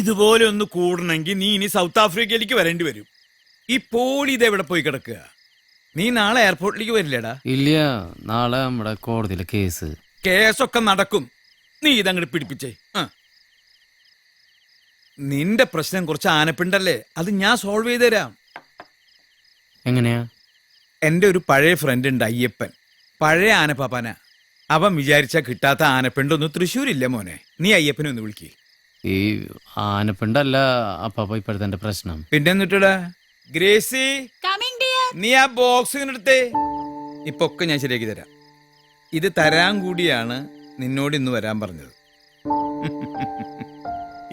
ഇതുപോലെ ഒന്ന് കൂടണമെങ്കിൽ നീ ഇനി സൗത്ത് ആഫ്രിക്കയിലേക്ക് വരേണ്ടി വരും. ഈ പോളി ഇതെവിടെ പോയി കിടക്കുക? നീ നാളെ എയർപോർട്ടിലേക്ക് വരില്ലേടാ? ഇല്ല, നാളെ നമ്മുടെ കോടതിയിലെ കേസൊക്കെ നടക്കും. നീ ഇതങ്ങോട്ട് പിടിപ്പിച്ചേ. നിന്റെ പ്രശ്നം കുറച്ച് ആനപ്പിണ്ടല്ലേ, അത് ഞാൻ സോൾവ് ചെയ്ത് തരാം. എങ്ങനെയാ? എൻ്റെ ഒരു പഴയ ഫ്രണ്ട് ഉണ്ട്, അയ്യപ്പൻ. പഴയ ആനപ്പാപ്പാന. അവൻ വിചാരിച്ചാ കിട്ടാത്ത ആനപ്പിണ്ടൊന്ന് തൃശ്ശൂരില്ല മോനെ. നീ അയ്യപ്പനെ ഒന്ന് വിളിക്കേ. ഈ ആനപ്പിണ്ടല്ല അപ്പാപ്പ ഇപ്പോഴത്തെ പ്രശ്നം. പിന്നെ എന്നിട്ടാ ഗ്രേസി, നീ ആ ബോക്സ് എടുത്തേ. ഇപ്പൊ ഒക്കെ ഞാൻ ശരിയാക്കി തരാം. ഇത് തരാൻ കൂടിയാണ് നിന്നോട് ഇന്ന് വരാൻ പറഞ്ഞത്.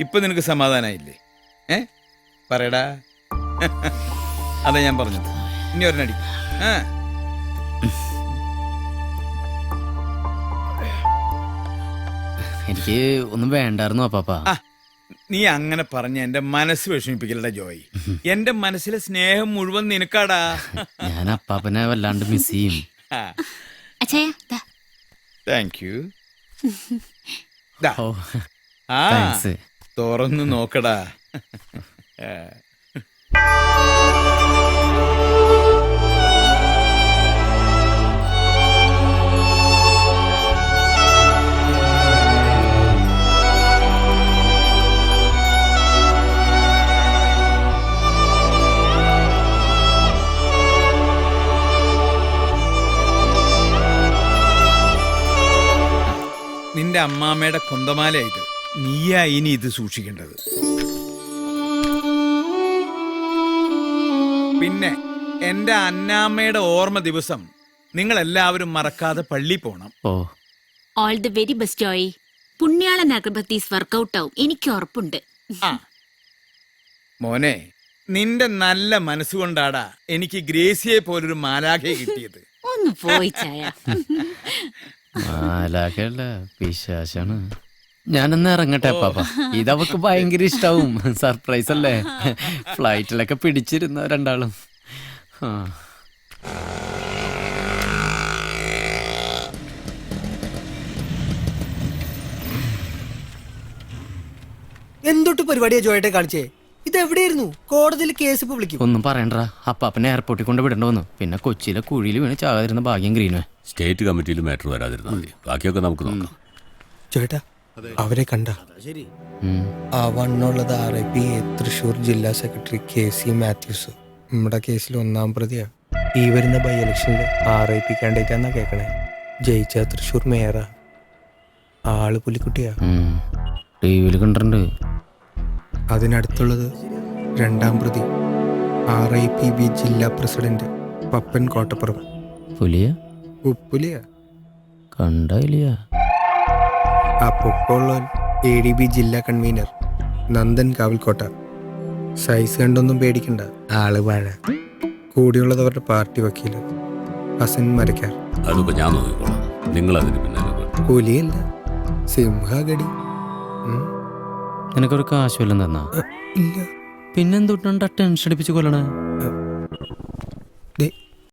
ഇപ്പൊ നിനക്ക് സമാധാനായില്ലേ? പറയടാ. അതാ ഞാൻ പറഞ്ഞത്. ഇനി ഒരെണ്ണടി. എനിക്ക് ഒന്നും വേണ്ടായിരുന്നു അപ്പാപ്പ. നീ അങ്ങനെ പറഞ്ഞ എന്റെ മനസ്സ് വിഷമിപ്പിക്കലടാ ജോയ്. എന്റെ മനസ്സിലെ സ്നേഹം മുഴുവൻ നിനക്കാടാ. ഞാൻ അപ്പാപ്പനെ വല്ലാണ്ട് മിസ് ചെയ്യും. Thank you. താങ്ക്സ്. തുറന്നു നോക്കടാ. നിന്റെ അമ്മാമ്മയുടെ കൊന്തമാലയായിട്ട് നീയാ ഇനി ഇത് സൂക്ഷിക്കേണ്ടത്. പിന്നെ എന്റെ അന്നാമ്മയുടെ ഓർമ്മ ദിവസം നിങ്ങൾ എല്ലാവരും മറക്കാതെ പള്ളി പോണം. All the very best Joy. Punyalan Agarbattis work out ആവും, എനിക്ക് ഉറപ്പുണ്ട്. മോനെ, നിന്റെ നല്ല മനസ്സുകൊണ്ടാടാ എനിക്ക് ഗ്രേസിയെ പോലൊരു മാലാഖയെ കിട്ടിയത്. ഒന്ന് പോയി ചായ. മാലാഖയല്ല, പിശാചാണ്. ഞാനൊന്ന് ഇറങ്ങട്ടെ പാപ്പ. ഇതവക്ക് ഭയങ്കര ഇഷ്ടാവും. സർപ്രൈസ് അല്ലേ? ഫ്ലൈറ്റിലൊക്കെ പിടിച്ചിരുന്ന രണ്ടാളും. എന്തൊട്ട് പരിപാടിയാ ജോയേട്ടെ കാണിച്ചേ? ഇതെവിടെയായിരുന്നു? കോടതിയിൽ കേസ് ഇപ്പൊ വിളിക്കും. ഒന്നും പറയണ്ട, അപ്പാപ്പനെ എയർപോർട്ടിൽ കൊണ്ട് വിടേണ്ടി വന്നു. പിന്നെ കൊച്ചിയിലെ കുഴിയിൽ വീണ് ചാകാതിരുന്ന ഭാഗ്യം ഗ്രീനോ. സ്റ്റേറ്റ് കമ്മിറ്റിയിൽ മാറ്റർ വരാതിരുന്നാൽ മതി, ബാക്കിയൊക്കെ നമുക്ക് നോക്കാം. ചേട്ടാ, അവരെ കണ്ട? ആ വണ്ണുള്ളത് RIP തൃശൂർ ജില്ലാ സെക്രട്ടറി KC മാത്യൂസ്. നമ്മുടെ കേസിൽ 1-ാം പ്രതിയാ. ഈ വരുന്ന ബൈ ഇലക്ഷനിൽ RIP കാൻഡിഡേറ്റ് എന്നാ കേക്കണേ. ജയിച്ച തൃശൂർ മേയറാ. ആള് പുലിക്കുട്ടിയാ. ടിവിയിൽ കണ്ടിട്ടുണ്ട്. അതിനടുത്തുള്ളത് 2-ാം പ്രതി RIPB ജില്ലാ പ്രസിഡന്റ് പപ്പൻ കോട്ടപ്പുറം. പുലിയ? ഉപ്പുലിയാ. കണ്ടില്ല. ആ പൊക്കമുള്ളവൻ ADB ജില്ലാ കൺവീനർ നന്ദൻ കാവൽക്കോട്ട. സൈസ് കണ്ടൊന്നും പേടിക്കണ്ട, ആള് വാഴ. കൂടിയുള്ളത് അവരുടെ പാർട്ടി വക്കീല് ഹസൻ മരക്കാർ. അതിപ്പോ ഞാൻ നോക്കിക്കോളാം, നിങ്ങൾ അതിന് പിന്നാലെ. പുലിയല്ല, സിംഹഗടി. നിനക്കൊരു കാശുവല്ലം തന്നാ? ഇല്ല. പിന്നെന്തൊട്ടാ ടെൻഷൻ അടിപ്പിച്ച് കൊല്ലണേ?